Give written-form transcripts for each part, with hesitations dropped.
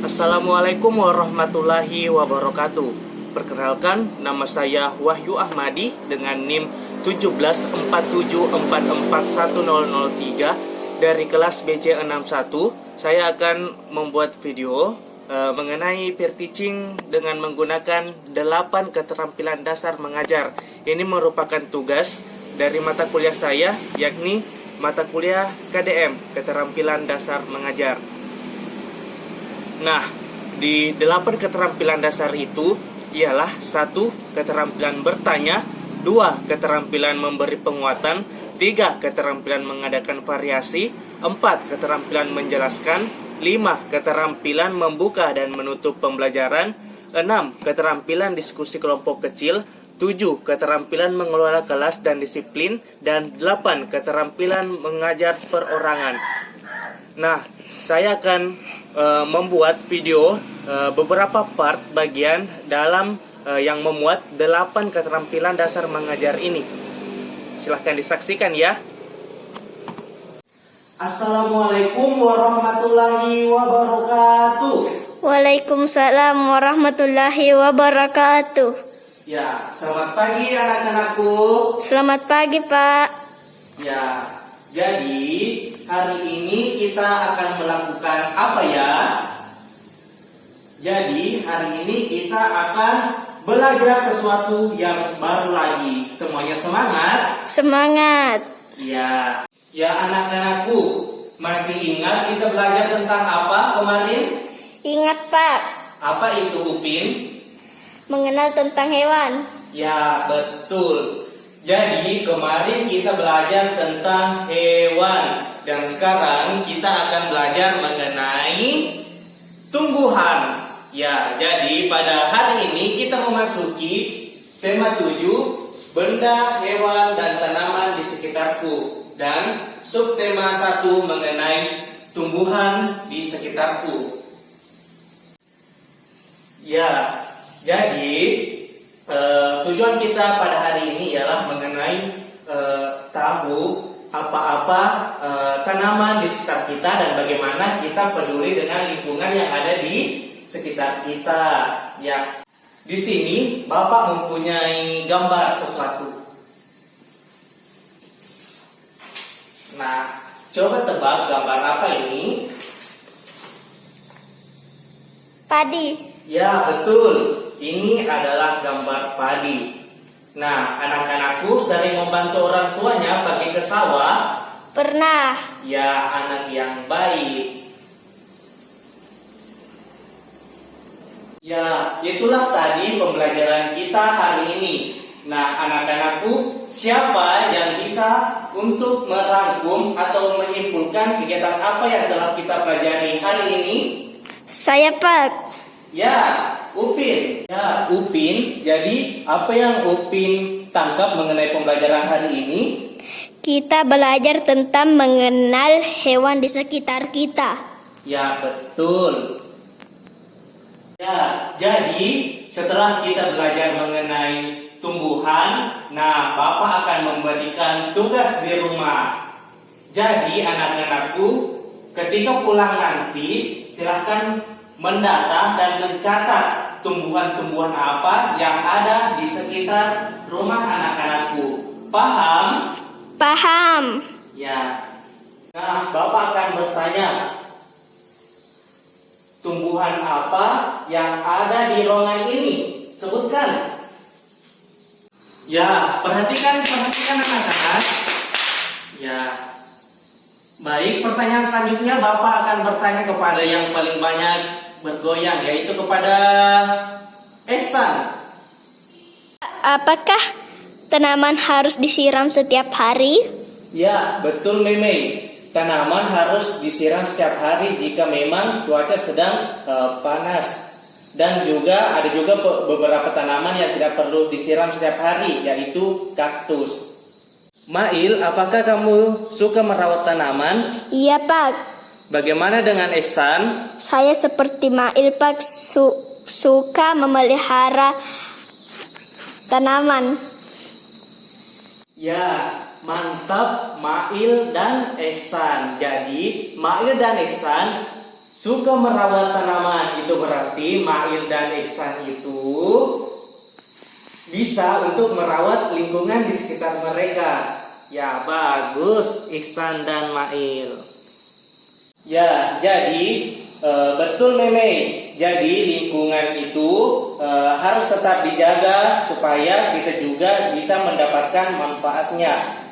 Assalamualaikum warahmatullahi wabarakatuh. Perkenalkan, nama saya Wahyu Ahmadi dengan NIM 174744103 dari kelas BC61. Saya akan membuat video mengenai peer teaching dengan menggunakan 8 keterampilan dasar mengajar. Ini merupakan tugas dari mata kuliah saya, yakni mata kuliah KDM, keterampilan dasar mengajar. Nah, di 8 keterampilan dasar itu ialah 1. Keterampilan bertanya, 2. Keterampilan memberi penguatan, 3. Keterampilan mengadakan variasi, 4. Keterampilan menjelaskan, 5. Keterampilan membuka dan menutup pembelajaran, 6. Keterampilan diskusi kelompok kecil, 7. Keterampilan mengelola kelas dan disiplin, dan 8. Keterampilan mengajar perorangan. Nah, saya akan membuat video beberapa part bagian dalam yang memuat 8 keterampilan dasar mengajar ini. Silahkan disaksikan ya. Assalamualaikum warahmatullahi wabarakatuh. Waalaikumsalam warahmatullahi wabarakatuh. Ya, selamat pagi anak-anakku. Selamat pagi, Pak. Ya, jadi hari ini kita akan melakukan apa ya? Jadi hari ini kita akan belajar sesuatu yang baru lagi. Semuanya semangat? Semangat. Ya, ya anak-anakku, masih ingat kita belajar tentang apa kemarin? Ingat, Pak. Apa itu, Upin? Mengenal tentang hewan. Ya, betul. Jadi kemarin kita belajar tentang hewan, dan sekarang kita akan belajar mengenai tumbuhan. Ya, jadi pada hari ini kita memasuki tema 7, benda, hewan, dan tanaman di sekitarku, dan subtema 1 mengenai tumbuhan di sekitarku. Ya, jadi tujuan kita pada hari ini ialah mengenai tahu apa-apa tanaman di sekitar kita dan bagaimana kita peduli dengan lingkungan yang ada di sekitar kita. Ya, di sini Bapak mempunyai gambar sesuatu. Nah, coba tebak gambar apa ini? Padi. Ya, betul. Ini adalah gambar padi. Nah, anak-anakku sering membantu orang tuanya pergi ke sawah? Pernah. Ya, anak yang baik. Ya, itulah tadi pembelajaran kita hari ini. Nah, anak-anakku, siapa yang bisa untuk merangkum atau menyimpulkan kegiatan apa yang telah kita pelajari hari ini? Saya, Pak. Ya, Upin. Ya, Upin. Jadi, apa yang Upin tangkap mengenai pembelajaran hari ini? Kita belajar tentang mengenal hewan di sekitar kita. Ya, betul. Ya, jadi setelah kita belajar mengenai tumbuhan, nah, Bapak akan memberikan tugas di rumah. Jadi, anak-anakku, ketika pulang nanti, silahkan mendata dan mencatat tumbuhan-tumbuhan apa yang ada di sekitar rumah anak-anakku. Paham? Paham. Ya. Nah, Bapak akan bertanya, tumbuhan apa yang ada di ruangan ini? Sebutkan. Ya, perhatikan anak-anak. Ya. Baik, pertanyaan selanjutnya Bapak akan bertanya kepada yang paling banyak bergoyang, yaitu kepada Ehsan. Apakah tanaman harus disiram setiap hari? Ya, betul Meme. Tanaman harus disiram setiap hari jika memang cuaca sedang panas. Dan juga ada beberapa tanaman yang tidak perlu disiram setiap hari, yaitu kaktus. Mail, apakah kamu suka merawat tanaman? Iya, Pak. Bagaimana dengan Ehsan? Saya seperti Mail, Pak, suka memelihara tanaman. Ya, mantap Mail dan Ehsan. Jadi, Mail dan Ehsan suka merawat tanaman. Itu berarti Mail dan Ihsan itu bisa untuk merawat lingkungan di sekitar mereka. Ya, bagus Ihsan dan Mail. Ya, jadi betul Meme. Jadi lingkungan itu harus tetap dijaga supaya kita juga bisa mendapatkan manfaatnya.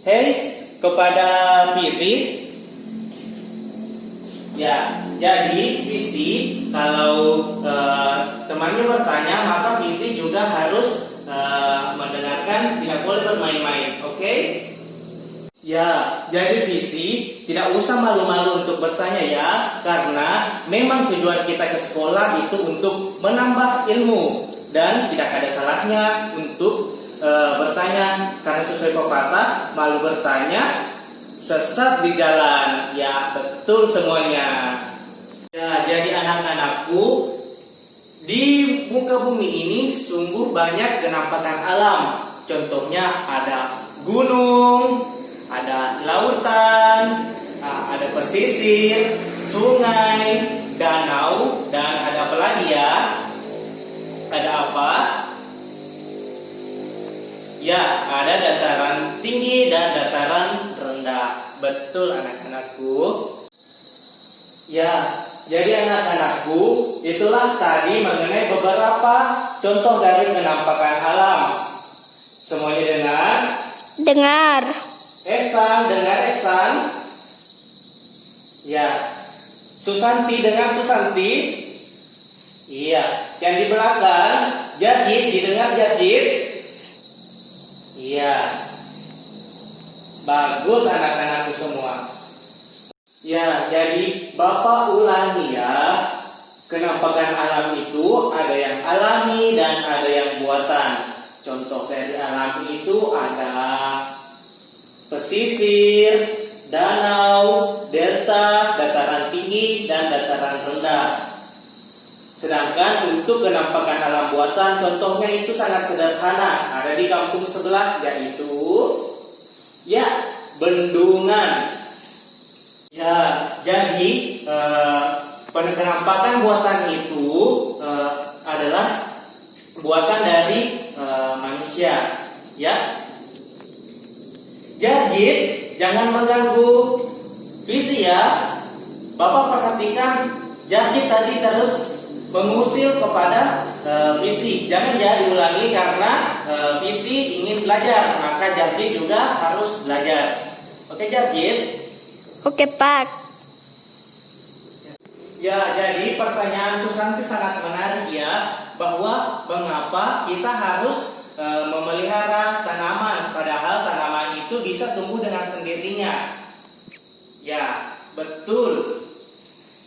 Hei, kepada visi. Ya, jadi visi kalau temannya bertanya, maka visi juga harus mendengarkan, tidak boleh bermain-main. Oke? Ya, jadi visi tidak usah malu-malu untuk bertanya ya, karena memang tujuan kita ke sekolah itu untuk menambah ilmu dan tidak ada salahnya untuk bertanya, karena sesuai pepatah malu bertanya sesat di jalan. Ya, betul semuanya. Ya, jadi anak-anakku, di muka bumi ini sungguh banyak kenampakan alam. Contohnya ada gunung, ada lautan, ada pesisir, sungai, danau, dan ada apa lagi ya? Ada apa? Ya, ada dataran tinggi dan dataran rendah. Betul anak-anakku. Ya, jadi anak-anakku, itulah tadi mengenai beberapa contoh dari penampakan alam. Semuanya dengar? Dengar. Ihsan, dengar Ihsan? Ya. Susanti, dengar Susanti? Iya. Yang di belakang, Jadid, didengar Jadid? Iya. Bagus anak-anakku semua. Ya, jadi Bapak ulangi ya. Kenampakan alam itu ada yang alami dan ada yang buatan. Contoh dari alami itu ada pesisir, danau, delta, dataran tinggi, dan dataran rendah. Sedangkan untuk kenampakan alam buatan, contohnya itu sangat sederhana. Ada di kampung sebelah, yaitu ya, bendungan. Ya, jadi kenampakan buatan itu adalah buatan dari manusia. Ya, jadi jangan mengganggu visi ya. Bapak perhatikan, jadi tadi terus mengusil kepada visi. Jangan ya diulangi karena visi ingin belajar, maka Jarjit juga harus belajar. Oke Jarjit? Oke, Pak. Ya, jadi pertanyaan Susanti sangat menarik ya, bahwa mengapa kita harus memelihara tanaman, padahal tanaman itu bisa tumbuh dengan sendirinya. Ya, betul.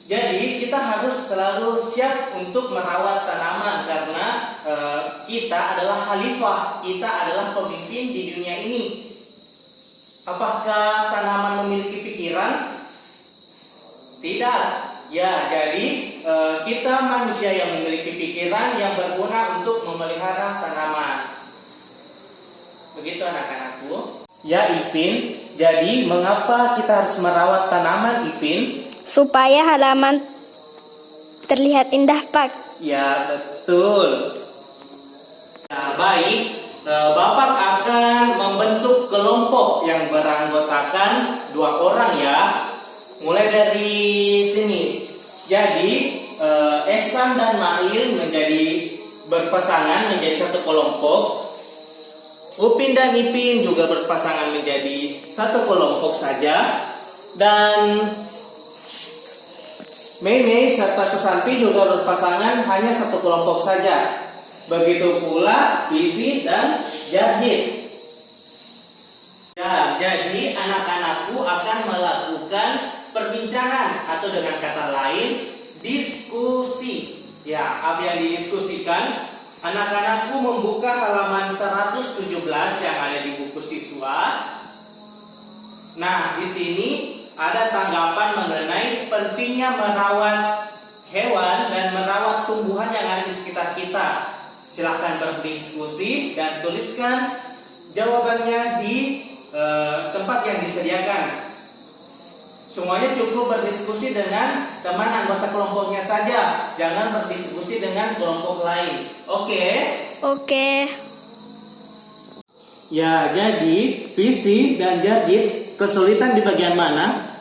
Jadi kita harus selalu siap untuk merawat tanaman, karena kita adalah khalifah, kita adalah pemimpin di dunia ini. Apakah tanaman memiliki pikiran? Tidak. Ya, jadi kita manusia yang memiliki pikiran yang berguna untuk memelihara tanaman. Begitu anak-anakku. Ya Ipin, jadi mengapa kita harus merawat tanaman Ipin? Supaya halaman terlihat indah, Pak. Ya, betul. Nah, baik. Bapak akan membentuk kelompok yang beranggotakan 2 orang ya. Mulai dari sini. Jadi Ihsan dan Mail menjadi berpasangan menjadi satu kelompok. Upin dan Ipin juga berpasangan menjadi satu kelompok saja. Dan Meme serta Susanti juga berpasangan hanya satu kelompok saja. Begitu pula Visi dan Jarjit. Ya, jadi anak-anakku akan melakukan perbincangan atau dengan kata lain diskusi. Ya, apa yang didiskusikan? Anak-anakku membuka halaman 117 yang ada di buku siswa. Nah, di sini ada tanggapan mengenai pentingnya merawat hewan dan merawat tumbuhan yang ada di sekitar kita. Silahkan berdiskusi dan tuliskan jawabannya di tempat yang disediakan. Semuanya cukup berdiskusi dengan teman anggota kelompoknya saja. Jangan berdiskusi dengan kelompok lain. Oke? Oke. Ya, jadi Visi dan Jarjit kesulitan di bagian mana?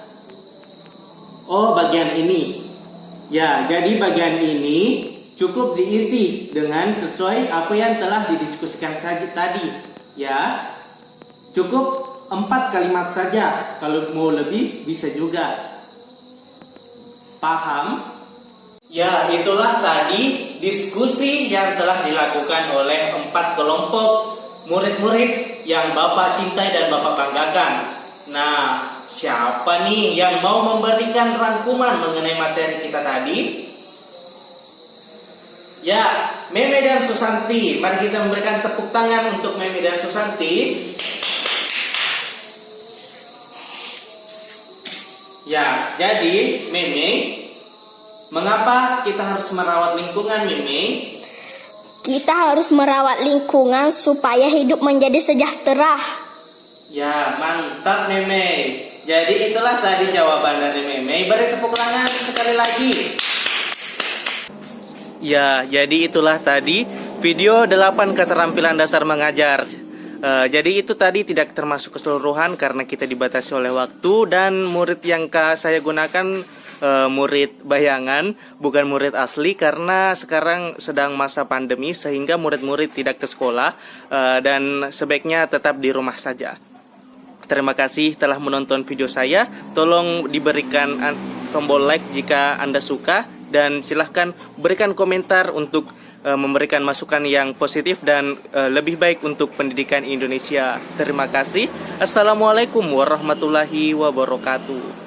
Oh, bagian ini. Ya, jadi bagian ini cukup diisi dengan sesuai apa yang telah didiskusikan saja tadi. Ya, cukup 4 kalimat saja. Kalau mau lebih bisa juga. Paham? Ya, itulah tadi diskusi yang telah dilakukan oleh 4 kelompok murid-murid yang Bapak cintai dan Bapak banggakan. Nah, siapa nih yang mau memberikan rangkuman mengenai materi kita tadi? Ya, Meme dan Susanti. Mari kita memberikan tepuk tangan untuk Meme dan Susanti. Ya, jadi Meme, mengapa kita harus merawat lingkungan, Meme? Kita harus merawat lingkungan supaya hidup menjadi sejahtera. Ya, mantap Meme. Jadi itulah tadi jawaban dari Meme. Beri tepuk tangan sekali lagi. Ya, jadi itulah tadi video 8 keterampilan dasar mengajar. Jadi itu tadi tidak termasuk keseluruhan karena kita dibatasi oleh waktu dan murid yang saya gunakan murid bayangan, bukan murid asli karena sekarang sedang masa pandemi sehingga murid-murid tidak ke sekolah dan sebaiknya tetap di rumah saja. Terima kasih telah menonton video saya. Tolong diberikan tombol like jika Anda suka dan silahkan berikan komentar untuk memberikan masukan yang positif dan lebih baik untuk pendidikan Indonesia. Terima kasih. Assalamualaikum warahmatullahi wabarakatuh.